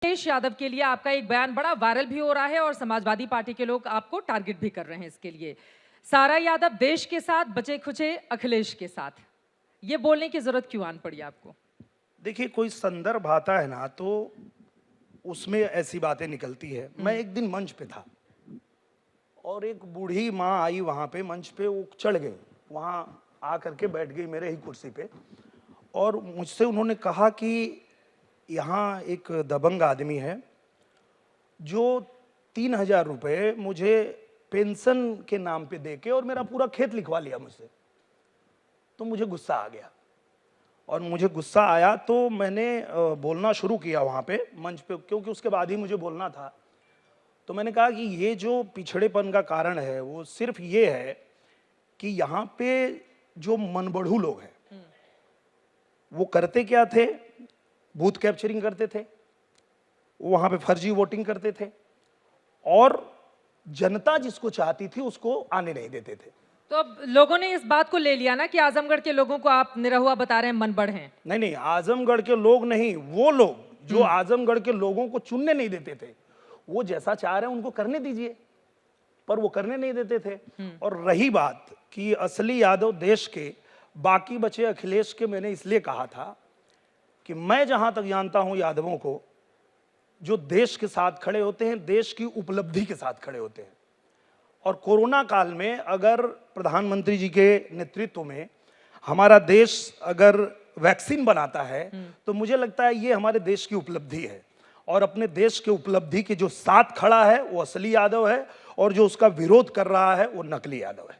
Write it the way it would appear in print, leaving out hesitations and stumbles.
अखिलेश यादव के लिए आपका एक बयान बड़ा वायरल भी हो रहा है और समाजवादी पार्टी के लोग आपको टारगेट भी कर रहे हैं इसके लिए। सारा यादव देश के साथ, बचे खुचे अखिलेश के साथ, ये बोलने की जरूरत क्यों आन पड़ी आपको? देखिए, कोई संदर्भ आता है ना तो उसमें ऐसी बातें निकलती है। मैं एक दिन मंच पे था और एक बूढ़ी माँ आई वहां पे मंच पे, वो चढ़ गई, वहां आकर के बैठ गई मेरे ही कुर्सी पे और मुझसे उन्होंने कहा कि यहाँ एक दबंग आदमी है जो 3,000 रुपये मुझे पेंशन के नाम पे देके और मेरा पूरा खेत लिखवा लिया मुझसे। तो मुझे गुस्सा आ गया और मुझे गुस्सा आया तो मैंने बोलना शुरू किया वहाँ पे मंच पे, क्योंकि उसके बाद ही मुझे बोलना था। तो मैंने कहा कि ये जो पिछड़ेपन का कारण है वो सिर्फ ये है कि यहाँ पे जो मनबढ़ू लोग हैं वो करते क्या थे, बूथ कैप्चरिंग करते थे, वहाँ पे फर्जी वोटिंग करते थे और जनता जिसको चाहती थी उसको आने नहीं देते थे। तो अब लोगों ने इस बात को ले लिया ना कि आजमगढ़ के लोगों को आप निरहुआ बता रहे हैं, मनबढ़ हैं। नहीं नहीं, आजमगढ़ के लोग नहीं, वो लोग जो आजमगढ़ के लोगों को चुनने नहीं देते थे, वो जैसा चाह रहे हैं उनको करने दीजिए, पर वो करने नहीं देते थे। और रही बात कि असली यादव देश के, बाकी बचे अखिलेश के, मैंने इसलिए कहा था कि मैं जहां तक जानता हूं यादवों को, जो देश के साथ खड़े होते हैं, देश की उपलब्धि के साथ खड़े होते हैं। और कोरोना काल में अगर प्रधानमंत्री जी के नेतृत्व में हमारा देश अगर वैक्सीन बनाता है तो मुझे लगता है ये हमारे देश की उपलब्धि है। और अपने देश के उपलब्धि के जो साथ खड़ा है वो असली यादव है और जो उसका विरोध कर रहा है वो नकली यादव है।